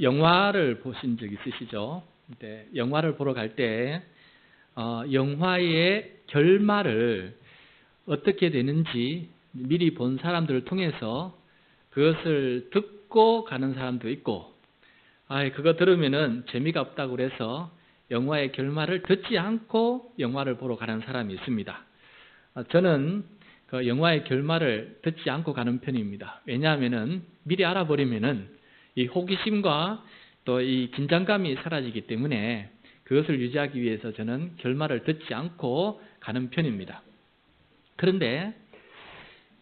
영화를 보신 적 있으시죠? 영화를 보러 갈 때 영화의 결말을 어떻게 되는지 미리 본 사람들을 통해서 그것을 듣고 가는 사람도 있고, 그거 들으면은 재미가 없다고 그래서 영화의 결말을 듣지 않고 영화를 보러 가는 사람이 있습니다. 저는 그 영화의 결말을 듣지 않고 가는 편입니다. 왜냐하면은 미리 알아버리면은 이 호기심과 또 이 긴장감이 사라지기 때문에 그것을 유지하기 위해서 저는 결말을 듣지 않고 가는 편입니다. 그런데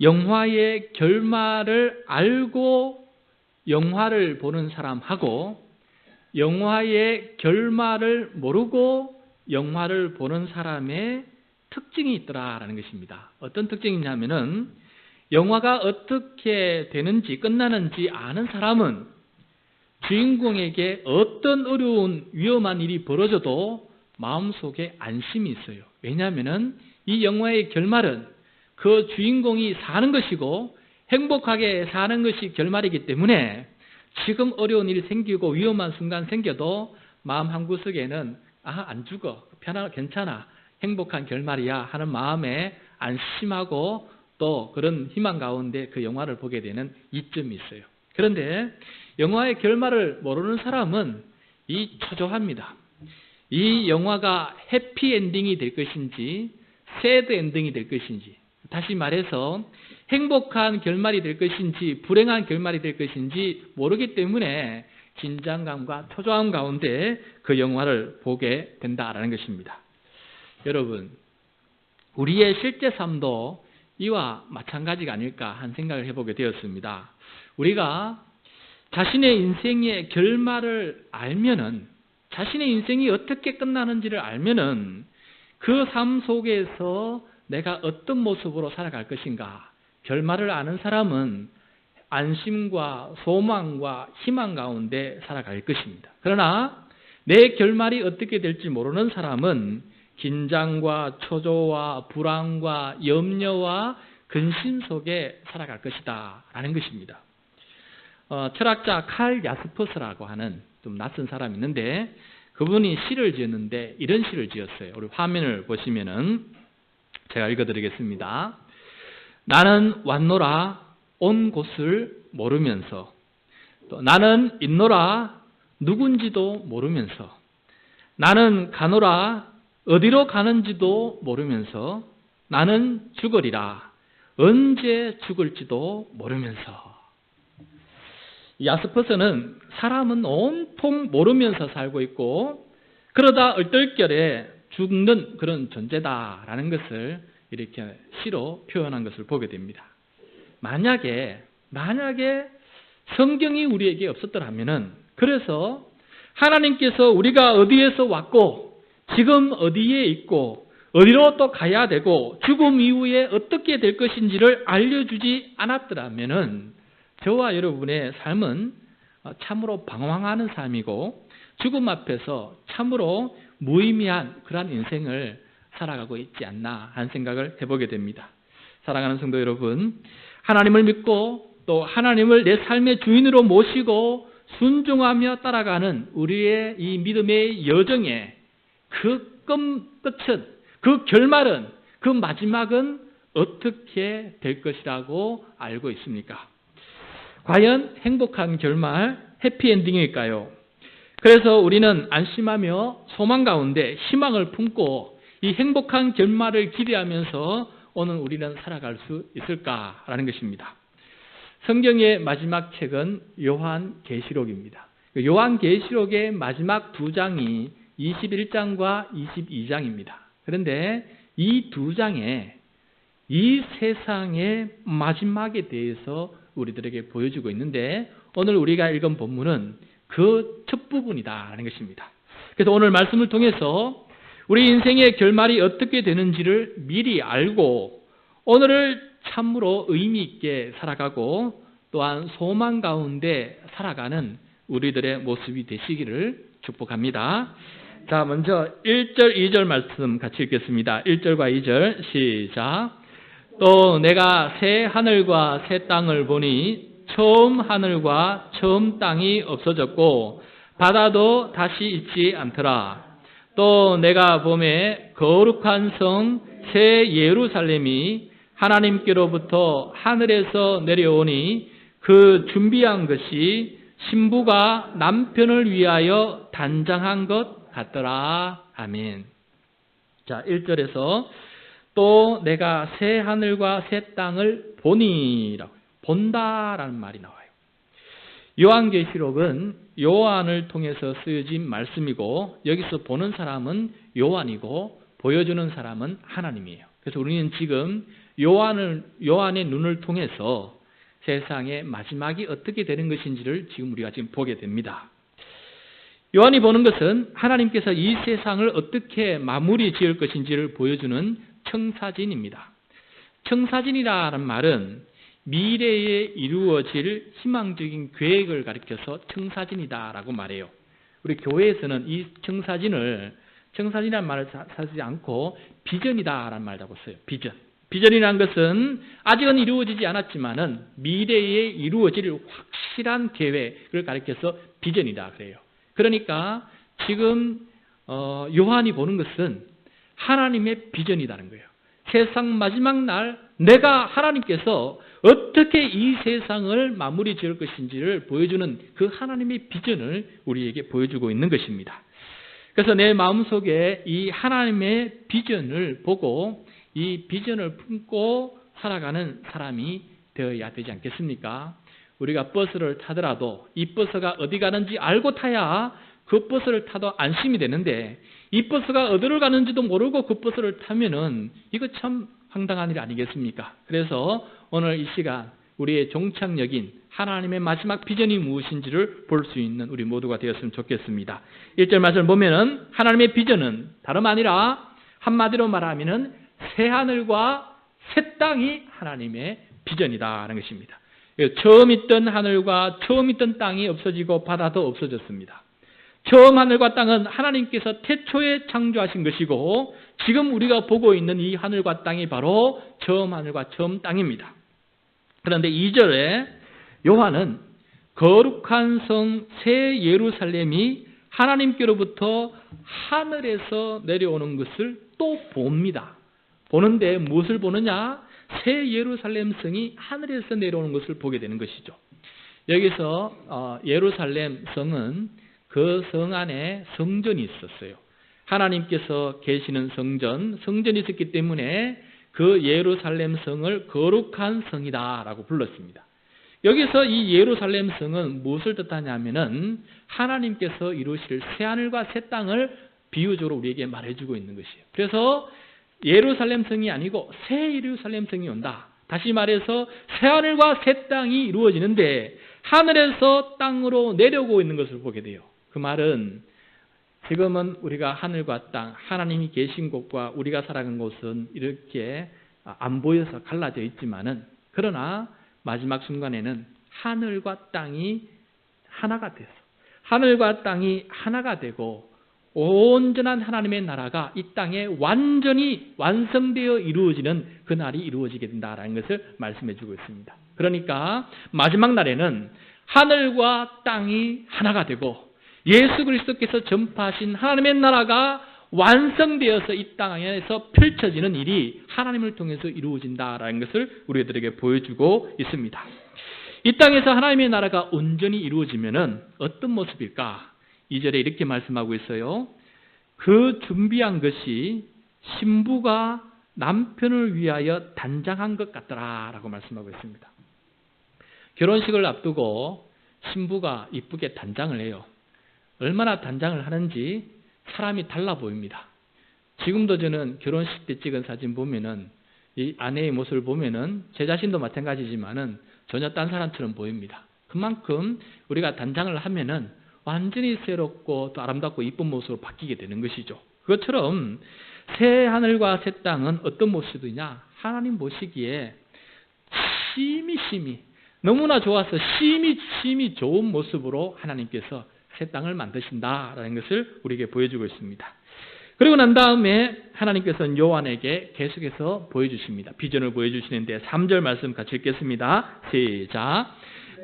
영화의 결말을 알고 영화를 보는 사람하고 영화의 결말을 모르고 영화를 보는 사람의 특징이 있더라라는 것입니다. 어떤 특징이냐면은 영화가 어떻게 되는지 끝나는지 아는 사람은 주인공에게 어떤 어려운 위험한 일이 벌어져도 마음속에 안심이 있어요. 왜냐하면은 이 영화의 결말은 그 주인공이 사는 것이고 행복하게 사는 것이 결말이기 때문에 지금 어려운 일이 생기고 위험한 순간 생겨도 마음 한구석에는 안 죽어, 편하고 괜찮아, 행복한 결말이야 하는 마음에 안심하고 또 그런 희망 가운데 그 영화를 보게 되는 이점이 있어요. 그런데 영화의 결말을 모르는 사람은 초조합니다. 이 영화가 해피엔딩이 될 것인지 새드 엔딩이 될 것인지, 다시 말해서 행복한 결말이 될 것인지 불행한 결말이 될 것인지 모르기 때문에 긴장감과 초조함 가운데 그 영화를 보게 된다라는 것입니다. 여러분, 우리의 실제 삶도 이와 마찬가지가 아닐까 하는 생각을 해보게 되었습니다. 우리가 자신의 인생의 결말을 알면은, 자신의 인생이 어떻게 끝나는지를 알면은 그 삶 속에서 내가 어떤 모습으로 살아갈 것인가, 결말을 아는 사람은 안심과 소망과 희망 가운데 살아갈 것입니다. 그러나 내 결말이 어떻게 될지 모르는 사람은 긴장과 초조와 불안과 염려와 근심 속에 살아갈 것이다 라는 것입니다. 철학자 칼 야스퍼스라고 하는 좀 낯선 사람이 있는데 그분이 시를 지었는데 이런 시를 지었어요. 우리 화면을 보시면은 제가 읽어드리겠습니다. 나는 왔노라 온 곳을 모르면서, 또 나는 있노라 누군지도 모르면서, 나는 가노라 어디로 가는지도 모르면서, 나는 죽으리라 언제 죽을지도 모르면서. 야스퍼스는 사람은 온통 모르면서 살고 있고 그러다 얼떨결에 죽는 그런 존재다라는 것을 이렇게 시로 표현한 것을 보게 됩니다. 만약에 성경이 우리에게 없었더라면은, 그래서 하나님께서 우리가 어디에서 왔고 지금 어디에 있고 어디로 또 가야 되고 죽음 이후에 어떻게 될 것인지를 알려주지 않았더라면은 저와 여러분의 삶은 참으로 방황하는 삶이고 죽음 앞에서 참으로 무의미한 그러한 인생을 살아가고 있지 않나 하는 생각을 해보게 됩니다. 사랑하는 성도 여러분, 하나님을 믿고 또 하나님을 내 삶의 주인으로 모시고 순종하며 따라가는 우리의 이 믿음의 여정의 그 끝은, 그 결말은, 그 마지막은 어떻게 될 것이라고 알고 있습니까? 과연 행복한 결말, 해피엔딩일까요? 그래서 우리는 안심하며 소망 가운데 희망을 품고 이 행복한 결말을 기대하면서 오늘 우리는 살아갈 수 있을까라는 것입니다. 성경의 마지막 책은 요한계시록입니다. 요한계시록의 마지막 두 장이 21장과 22장입니다. 그런데 이 두 장에 이 세상의 마지막에 대해서 우리들에게 보여주고 있는데 오늘 우리가 읽은 본문은 그 첫 부분이다라는 것입니다. 그래서 오늘 말씀을 통해서 우리 인생의 결말이 어떻게 되는지를 미리 알고 오늘을 참으로 의미 있게 살아가고 또한 소망 가운데 살아가는 우리들의 모습이 되시기를 축복합니다. 자, 먼저 1절, 2절 말씀 같이 읽겠습니다. 1절과 2절 시작. 또 내가 새 하늘과 새 땅을 보니 처음 하늘과 처음 땅이 없어졌고 바다도 다시 있지 않더라. 또 내가 보매 거룩한 성 새 예루살렘이 하나님께로부터 하늘에서 내려오니 그 준비한 것이 신부가 남편을 위하여 단장한 것 같더라. 아멘. 자, 1절에서 또 내가 새 하늘과 새 땅을 보니라고, 본다라는 말이 나와요. 요한계시록은 요한을 통해서 쓰여진 말씀이고 여기서 보는 사람은 요한이고 보여주는 사람은 하나님이에요. 그래서 우리는 지금 요한의 눈을 통해서 세상의 마지막이 어떻게 되는 것인지를 우리가 지금 보게 됩니다. 요한이 보는 것은 하나님께서 이 세상을 어떻게 마무리 지을 것인지를 보여주는 청사진입니다. 청사진이라는 말은 미래에 이루어질 희망적인 계획을 가리켜서 청사진이다라고 말해요. 우리 교회에서는 이 청사진이라는 말을 쓰지 않고 비전이다라는 말이라고 써요. 비전이라는 것은 아직은 이루어지지 않았지만은 미래에 이루어질 확실한 계획을 가리켜서 비전이다 그래요. 그러니까 지금 요한이 보는 것은 하나님의 비전이라는 거예요. 세상 마지막 날 내가 하나님께서 어떻게 이 세상을 마무리 지을 것인지를 보여주는 그 하나님의 비전을 우리에게 보여주고 있는 것입니다. 그래서 내 마음속에 이 하나님의 비전을 보고 이 비전을 품고 살아가는 사람이 되어야 되지 않겠습니까? 우리가 버스를 타더라도 이 버스가 어디 가는지 알고 타야 그 버스를 타도 안심이 되는데 이 버스가 어디를 가는지도 모르고 그 버스를 타면은 이거 참 황당한 일 아니겠습니까? 그래서 오늘 이 시간 우리의 종착역인 하나님의 마지막 비전이 무엇인지를 볼 수 있는 우리 모두가 되었으면 좋겠습니다. 1절 말씀을 보면은 하나님의 비전은 다름 아니라 한마디로 말하면은 새 하늘과 새 땅이 하나님의 비전이다라는 것입니다. 처음 있던 하늘과 처음 있던 땅이 없어지고 바다도 없어졌습니다. 처음 하늘과 땅은 하나님께서 태초에 창조하신 것이고 지금 우리가 보고 있는 이 하늘과 땅이 바로 처음 하늘과 처음 땅입니다. 그런데 2절에 요한은 거룩한 성 새 예루살렘이 하나님께로부터 하늘에서 내려오는 것을 또 봅니다. 보는데 무엇을 보느냐? 새 예루살렘 성이 하늘에서 내려오는 것을 보게 되는 것이죠. 여기서 예루살렘 성은 그 성 안에 성전이 있었어요. 하나님께서 계시는 성전이 있었기 때문에 그 예루살렘 성을 거룩한 성이다라고 불렀습니다. 여기서 이 예루살렘 성은 무엇을 뜻하냐면은 하나님께서 이루실 새 하늘과 새 땅을 비유적으로 우리에게 말해주고 있는 것이에요. 그래서 예루살렘 성이 아니고 새 예루살렘 성이 온다. 다시 말해서 새 하늘과 새 땅이 이루어지는데 하늘에서 땅으로 내려오고 있는 것을 보게 돼요. 그 말은 지금은 우리가 하늘과 땅, 하나님이 계신 곳과 우리가 살아간 곳은 이렇게 안 보여서 갈라져 있지만은 그러나 마지막 순간에는 하늘과 땅이 하나가 돼서 하늘과 땅이 하나가 되고 온전한 하나님의 나라가 이 땅에 완전히 완성되어 이루어지는 그 날이 이루어지게 된다라는 것을 말씀해 주고 있습니다. 그러니까 마지막 날에는 하늘과 땅이 하나가 되고 예수 그리스도께서 전파하신 하나님의 나라가 완성되어서 이 땅에서 펼쳐지는 일이 하나님을 통해서 이루어진다라는 것을 우리들에게 보여주고 있습니다. 이 땅에서 하나님의 나라가 온전히 이루어지면은 어떤 모습일까? 2절에 이렇게 말씀하고 있어요. 그 준비한 것이 신부가 남편을 위하여 단장한 것 같더라라고 말씀하고 있습니다. 결혼식을 앞두고 신부가 이쁘게 단장을 해요. 얼마나 단장을 하는지 사람이 달라 보입니다. 지금도 저는 결혼식 때 찍은 사진 보면은 이 아내의 모습을 보면은 제 자신도 마찬가지지만은 전혀 딴 사람처럼 보입니다. 그만큼 우리가 단장을 하면은 완전히 새롭고 또 아름답고 이쁜 모습으로 바뀌게 되는 것이죠. 그것처럼 새 하늘과 새 땅은 어떤 모습이냐? 하나님 보시기에 심히 너무나 좋아서 심히 좋은 모습으로 하나님께서 새 땅을 만드신다라는 것을 우리에게 보여주고 있습니다. 그리고 난 다음에 하나님께서는 요한에게 계속해서 보여주십니다. 비전을 보여주시는데 3절 말씀 같이 읽겠습니다. 시작.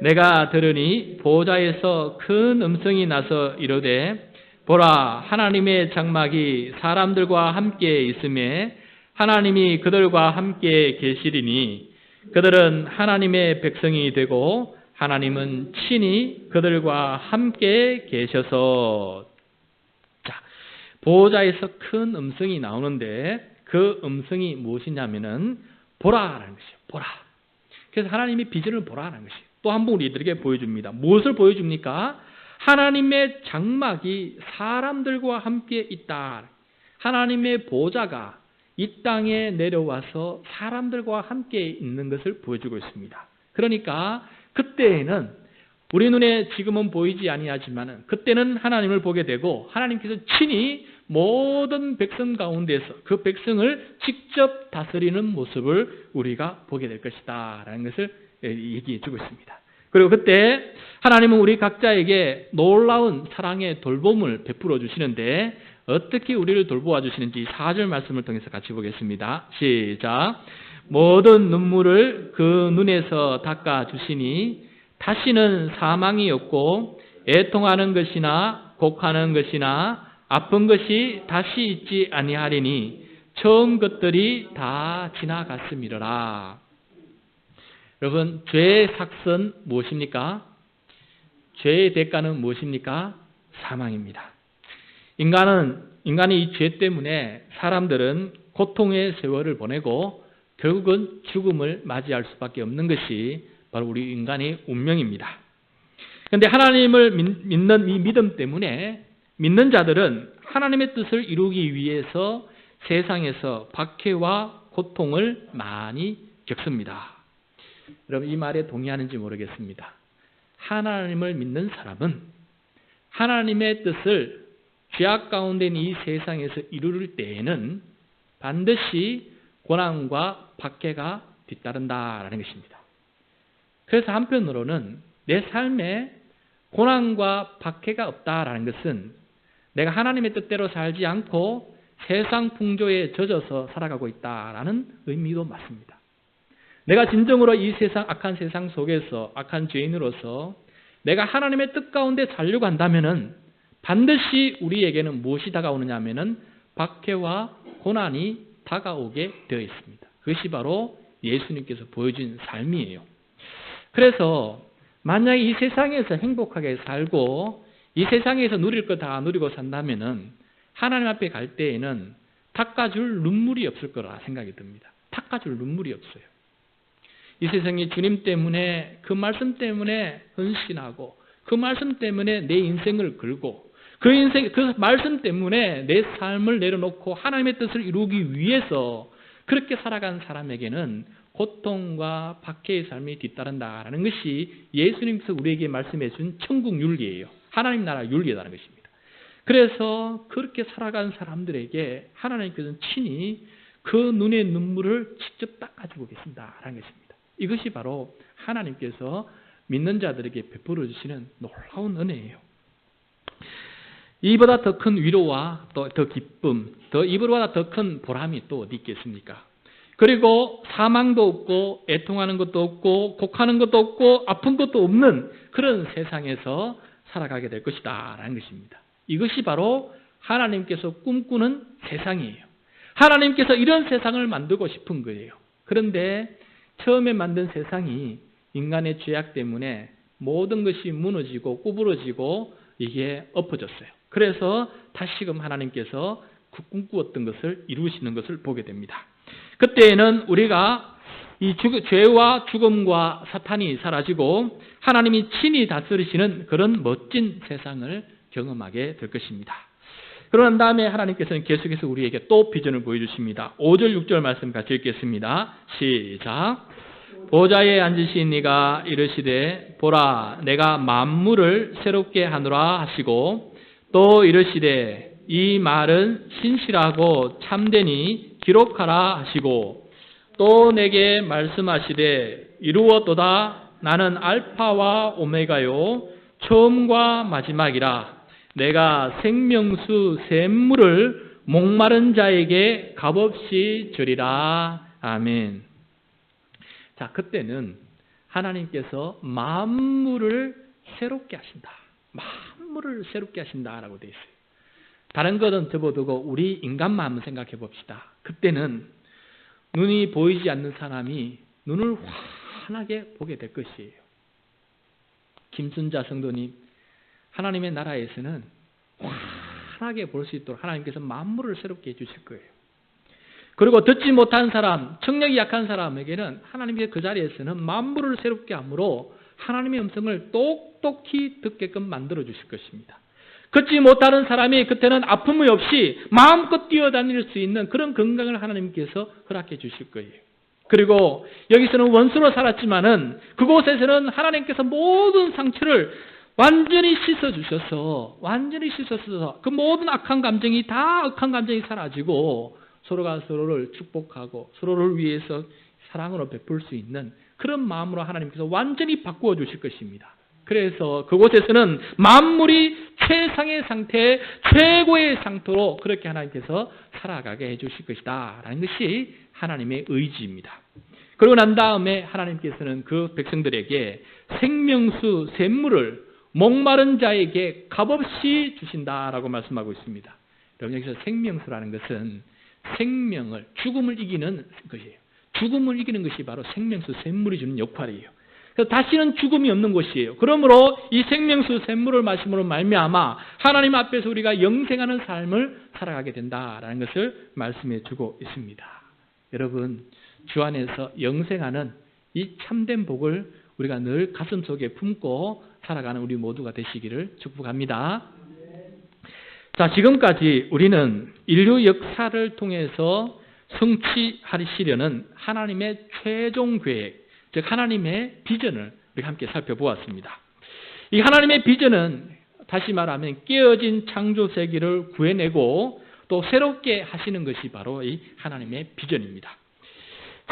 내가 들으니 보좌에서 큰 음성이 나서 이르되 보라 하나님의 장막이 사람들과 함께 있음에 하나님이 그들과 함께 계시리니 그들은 하나님의 백성이 되고 하나님은 친히 그들과 함께 계셔서. 자, 보좌에서 큰 음성이 나오는데 그 음성이 무엇이냐면은 보라라는 것이에요. 보라. 그래서 하나님이 비전을 보라라는 것이에요. 또 한 번 우리들에게 보여줍니다. 무엇을 보여줍니까? 하나님의 장막이 사람들과 함께 있다. 하나님의 보좌가 이 땅에 내려와서 사람들과 함께 있는 것을 보여주고 있습니다. 그러니까 그때에는 우리 눈에 지금은 보이지 아니하지만 그때는 하나님을 보게 되고 하나님께서 친히 모든 백성 가운데서 그 백성을 직접 다스리는 모습을 우리가 보게 될 것이다 라는 것을 얘기해 주고 있습니다. 그리고 그때 하나님은 우리 각자에게 놀라운 사랑의 돌봄을 베풀어 주시는데 어떻게 우리를 돌보아 주시는지 4절 말씀을 통해서 같이 보겠습니다. 시작. 모든 눈물을 그 눈에서 닦아 주시니 다시는 사망이 없고 애통하는 것이나 곡하는 것이나 아픈 것이 다시 있지 아니하리니 처음 것들이 다 지나갔음이로라. 여러분, 죄의 삭은 무엇입니까? 죄의 대가는 무엇입니까? 사망입니다. 인간이 이 죄 때문에 사람들은 고통의 세월을 보내고 결국은 죽음을 맞이할 수밖에 없는 것이 바로 우리 인간의 운명입니다. 그런데 하나님을 믿는 이 믿음 때문에 믿는 자들은 하나님의 뜻을 이루기 위해서 세상에서 박해와 고통을 많이 겪습니다. 여러분, 이 말에 동의하는지 모르겠습니다. 하나님을 믿는 사람은 하나님의 뜻을 죄악 가운데 있는 이 세상에서 이룰 때에는 반드시 고난과 박해가 뒤따른다라는 것입니다. 그래서 한편으로는 내 삶에 고난과 박해가 없다라는 것은 내가 하나님의 뜻대로 살지 않고 세상 풍조에 젖어서 살아가고 있다라는 의미도 맞습니다. 내가 진정으로 이 세상, 악한 세상 속에서 악한 죄인으로서 내가 하나님의 뜻 가운데 살려고 한다면은 반드시 우리에게는 무엇이 다가오느냐 하면은 박해와 고난이 다가오게 되어 있습니다. 그것이 바로 예수님께서 보여준 삶이에요. 그래서 만약에 이 세상에서 행복하게 살고 이 세상에서 누릴 거 다 누리고 산다면은 하나님 앞에 갈 때에는 닦아줄 눈물이 없을 거라 생각이 듭니다. 닦아줄 눈물이 없어요. 이 세상에 주님 때문에 그 말씀 때문에 헌신하고 그 말씀 때문에 내 인생을 걸고 그 말씀 때문에 내 삶을 내려놓고 하나님의 뜻을 이루기 위해서 그렇게 살아간 사람에게는 고통과 박해의 삶이 뒤따른다라는 것이 예수님께서 우리에게 말씀해 준 천국 윤리예요. 하나님 나라 윤리라는 것입니다. 그래서 그렇게 살아간 사람들에게 하나님께서는 친히 그 눈의 눈물을 직접 닦아주고 계신다라는 것입니다. 이것이 바로 하나님께서 믿는 자들에게 베풀어 주시는 놀라운 은혜예요. 이보다 더 큰 위로와 또 더 기쁨, 이보다 더 큰 보람이 또 어디 있겠습니까? 그리고 사망도 없고 애통하는 것도 없고 곡하는 것도 없고 아픈 것도 없는 그런 세상에서 살아가게 될 것이다 라는 것입니다. 이것이 바로 하나님께서 꿈꾸는 세상이에요. 하나님께서 이런 세상을 만들고 싶은 거예요. 그런데 처음에 만든 세상이 인간의 죄악 때문에 모든 것이 무너지고 구부러지고 이게 엎어졌어요. 그래서 다시금 하나님께서 그 꿈꾸었던 것을 이루시는 것을 보게 됩니다. 그때에는 우리가 이 죄와 죽음과 사탄이 사라지고 하나님이 친히 다스리시는 그런 멋진 세상을 경험하게 될 것입니다. 그런 다음에 하나님께서는 계속해서 우리에게 또 비전을 보여주십니다. 5절 6절 말씀 같이 읽겠습니다. 시작. 보좌에 앉으신 이가 이르시되 보라 내가 만물을 새롭게 하노라 하시고 또 이르시되 이 말은 신실하고 참되니 기록하라 하시고 또 내게 말씀하시되 이루었도다 나는 알파와 오메가요 처음과 마지막이라 내가 생명수 샘물을 목마른 자에게 값없이 주리라. 아멘. 자, 그때는 하나님께서 만물을 새롭게 하신다. 만물을 새롭게 하신다라고 되어 있어요. 다른 것은 접어두고 우리 인간만 한번 생각해 봅시다. 그때는 눈이 보이지 않는 사람이 눈을 환하게 보게 될 것이에요. 김순자 성도님, 하나님의 나라에서는 환하게 볼 수 있도록 하나님께서 만물을 새롭게 해주실 거예요. 그리고 듣지 못한 사람, 청력이 약한 사람에게는 하나님의 그 자리에서는 만물을 새롭게 함으로 하나님의 음성을 똑똑히 듣게끔 만들어 주실 것입니다. 걷지 못하는 사람이 그때는 아픔이 없이 마음껏 뛰어다닐 수 있는 그런 건강을 하나님께서 허락해 주실 거예요. 그리고 여기서는 원수로 살았지만은 그곳에서는 하나님께서 모든 상처를 완전히 씻어주셔서 그 모든 악한 감정이 다 악한 감정이 사라지고 서로가 서로를 축복하고 서로를 위해서 사랑으로 베풀 수 있는 그런 마음으로 하나님께서 완전히 바꾸어 주실 것입니다. 그래서 그곳에서는 만물이 최상의 상태, 최고의 상태로 그렇게 하나님께서 살아가게 해주실 것이다 라는 것이 하나님의 의지입니다. 그러고 난 다음에 하나님께서는 그 백성들에게 생명수 샘물을 목마른 자에게 값없이 주신다라고 말씀하고 있습니다. 여러분, 여기서 생명수라는 것은 생명을, 죽음을 이기는 것이에요. 죽음을 이기는 것이 바로 생명수 샘물이 주는 역할이에요. 그래서 다시는 죽음이 없는 것이에요. 그러므로 이 생명수 샘물을 마심으로 말미암아 하나님 앞에서 우리가 영생하는 삶을 살아가게 된다라는 것을 말씀해 주고 있습니다. 여러분, 주 안에서 영생하는 이 참된 복을 우리가 늘 가슴속에 품고 살아가는 우리 모두가 되시기를 축복합니다. 자, 지금까지 우리는 인류 역사를 통해서 성취하시려는 하나님의 최종 계획, 즉 하나님의 비전을 우리가 함께 살펴보았습니다. 이 하나님의 비전은 다시 말하면 깨어진 창조 세계를 구해내고 또 새롭게 하시는 것이 바로 이 하나님의 비전입니다.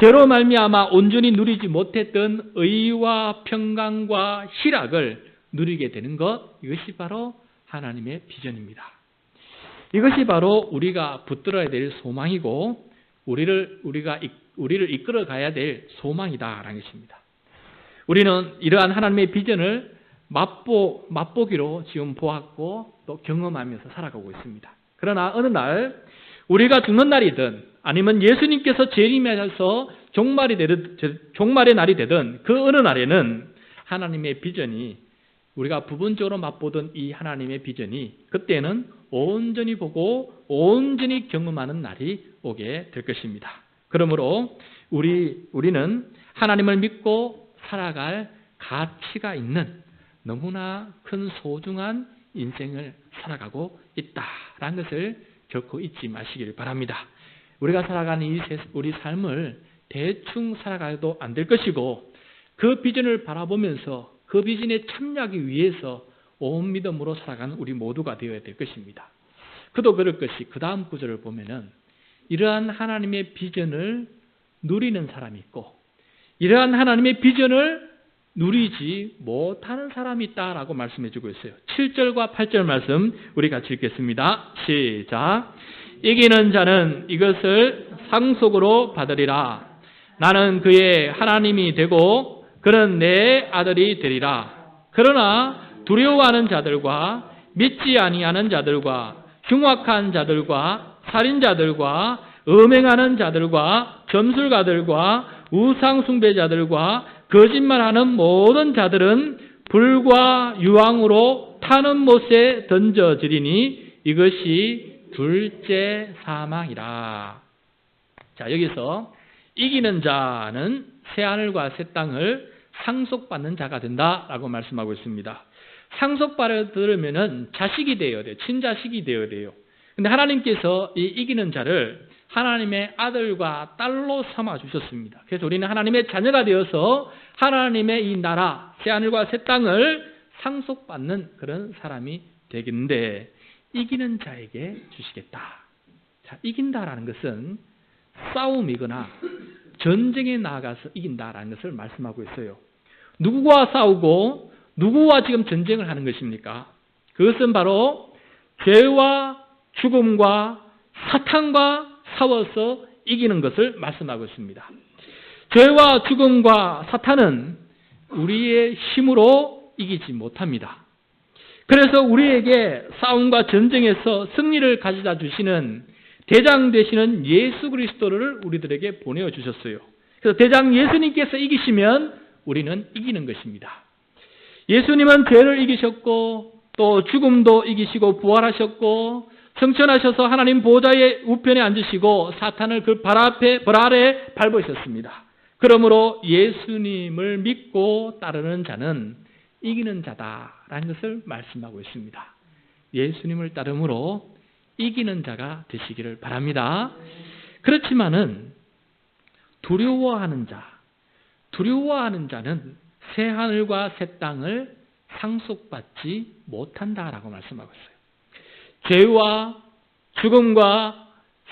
죄로 말미암아 온전히 누리지 못했던 의와 평강과 희락을 누리게 되는 것, 이것이 바로 하나님의 비전입니다. 이것이 바로 우리가 붙들어야 될 소망이고 우리를 이끌어 가야 될 소망이다라는 것입니다. 우리는 이러한 하나님의 비전을 맛보기로 지금 보았고 또 경험하면서 살아가고 있습니다. 그러나 어느 날 우리가 죽는 날이든 아니면 예수님께서 재림하셔서 종말의 날이 되든 그 어느 날에는 하나님의 비전이 우리가 부분적으로 맛보던 이 하나님의 비전이 그때는 온전히 보고 온전히 경험하는 날이 오게 될 것입니다. 그러므로 우리는 하나님을 믿고 살아갈 가치가 있는 너무나 큰 소중한 인생을 살아가고 있다라는 것을 결코 잊지 마시길 바랍니다. 우리가 살아가는 우리 삶을 대충 살아가도 안 될 것이고 그 비전을 바라보면서 그 비전에 참여하기 위해서 온 믿음으로 살아가는 우리 모두가 되어야 될 것입니다. 그도 그럴 것이 그 다음 구절을 보면은 이러한 하나님의 비전을 누리는 사람이 있고 이러한 하나님의 비전을 누리지 못하는 사람이 있다라고 말씀해주고 있어요. 7절과 8절 말씀 우리 같이 읽겠습니다. 시작. 이기는 자는 이것을 상속으로 받으리라. 나는 그의 하나님이 되고 그는 내 아들이 되리라. 그러나 두려워하는 자들과 믿지 아니하는 자들과 흉악한 자들과 살인자들과 음행하는 자들과 점술가들과 우상숭배자들과 거짓말하는 모든 자들은 불과 유황으로 타는 못에 던져지리니 이것이 둘째 사망이라. 자, 여기서 이기는 자는 새하늘과 새 땅을 상속받는 자가 된다라고 말씀하고 있습니다. 상속받으려면은 자식이 되어야 돼요. 친자식이 되어야 돼요. 근데 하나님께서 이 이기는 자를 하나님의 아들과 딸로 삼아 주셨습니다. 그래서 우리는 하나님의 자녀가 되어서 하나님의 이 나라, 새하늘과 새 땅을 상속받는 그런 사람이 되겠는데 이기는 자에게 주시겠다. 자, 이긴다라는 것은 싸움이거나 전쟁에 나아가서 이긴다라는 것을 말씀하고 있어요. 누구와 싸우고 누구와 지금 전쟁을 하는 것입니까? 그것은 바로 죄와 죽음과 사탄과 싸워서 이기는 것을 말씀하고 있습니다. 죄와 죽음과 사탄은 우리의 힘으로 이기지 못합니다. 그래서 우리에게 싸움과 전쟁에서 승리를 가져다 주시는 대장 되시는 예수 그리스도를 우리들에게 보내어 주셨어요. 그래서 대장 예수님께서 이기시면 우리는 이기는 것입니다. 예수님은 죄를 이기셨고 또 죽음도 이기시고 부활하셨고 승천하셔서 하나님 보좌의 우편에 앉으시고 사탄을 그 발 아래 밟으셨습니다. 그러므로 예수님을 믿고 따르는 자는 이기는 자다라는 것을 말씀하고 있습니다. 예수님을 따름으로 이기는 자가 되시기를 바랍니다. 그렇지만은 두려워하는 자는 새 하늘과 새 땅을 상속받지 못한다라고 말씀하고 있어요. 죄와 죽음과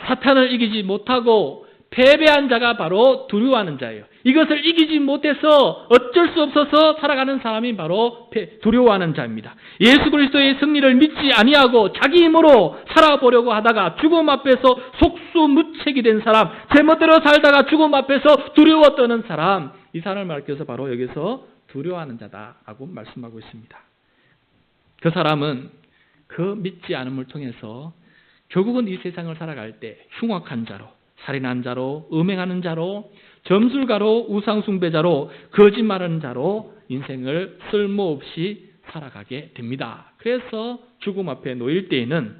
사탄을 이기지 못하고 패배한 자가 바로 두려워하는 자예요. 이것을 이기지 못해서 어쩔 수 없어서 살아가는 사람이 바로 두려워하는 자입니다. 예수 그리스도의 승리를 믿지 아니하고 자기 힘으로 살아보려고 하다가 죽음 앞에서 속수무책이 된 사람, 제멋대로 살다가 죽음 앞에서 두려워 떠는 사람, 이 사람을 말해서 바로 여기서 두려워하는 자다라고 말씀하고 있습니다. 그 사람은 그 믿지 않음을 통해서 결국은 이 세상을 살아갈 때 흉악한 자로, 살인한 자로, 음행하는 자로, 점술가로, 우상숭배자로, 거짓말하는 자로 인생을 쓸모없이 살아가게 됩니다. 그래서 죽음 앞에 놓일 때에는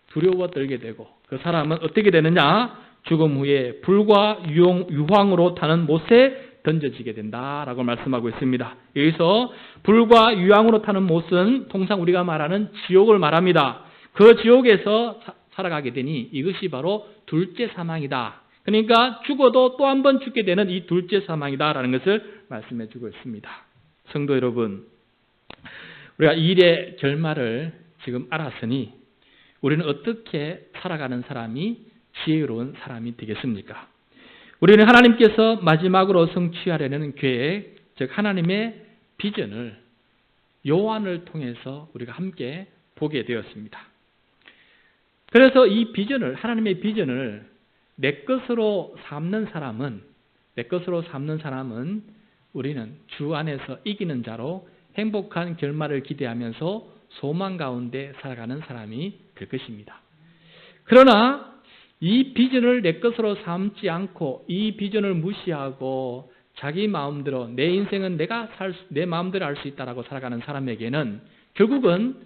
두려워 떨게 되고 그 사람은 어떻게 되느냐? 죽음 후에 불과 유황으로 타는 못에 던져지게 된다라고 말씀하고 있습니다. 여기서 불과 유황으로 타는 못은 통상 우리가 말하는 지옥을 말합니다. 그 지옥에서 살아가게 되니 이것이 바로 둘째 사망이다. 그러니까 죽어도 또 한 번 죽게 되는 이 둘째 사망이다라는 것을 말씀해 주고 있습니다. 성도 여러분, 우리가 일의 결말을 지금 알았으니 우리는 어떻게 살아가는 사람이 지혜로운 사람이 되겠습니까? 우리는 하나님께서 마지막으로 성취하려는 계획, 즉 하나님의 비전을 요한을 통해서 우리가 함께 보게 되었습니다. 그래서 이 비전을, 하나님의 비전을 내 것으로 삼는 사람은 우리는 주 안에서 이기는 자로 행복한 결말을 기대하면서 소망 가운데 살아가는 사람이 될 것입니다. 그러나 이 비전을 내 것으로 삼지 않고 이 비전을 무시하고 자기 마음대로 내 인생은 내 마음대로 할 수 있다라고 살아가는 사람에게는 결국은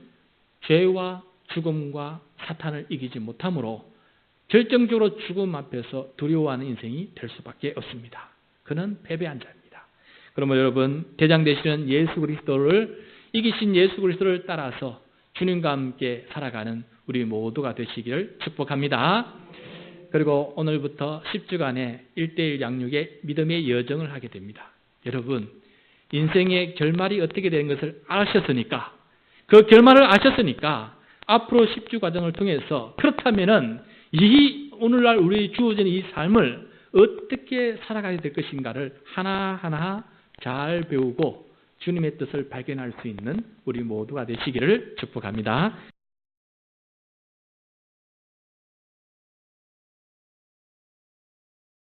죄와 죽음과 사탄을 이기지 못함으로 결정적으로 죽음 앞에서 두려워하는 인생이 될 수밖에 없습니다. 그는 패배한 자입니다. 그러면 여러분, 대장 되시는 예수 그리스도를 이기신 예수 그리스도를 따라서 주님과 함께 살아가는 우리 모두가 되시기를 축복합니다. 그리고 오늘부터 10주간의 1:1 양육의 믿음의 여정을 하게 됩니다. 여러분, 인생의 결말이 어떻게 되는 것을 아셨으니까, 그 결말을 아셨으니까 앞으로 10주 과정을 통해서 그렇다면은 이 오늘날 우리 주어진 이 삶을 어떻게 살아가야 될 것인가를 하나하나 잘 배우고 주님의 뜻을 발견할 수 있는 우리 모두가 되시기를 축복합니다.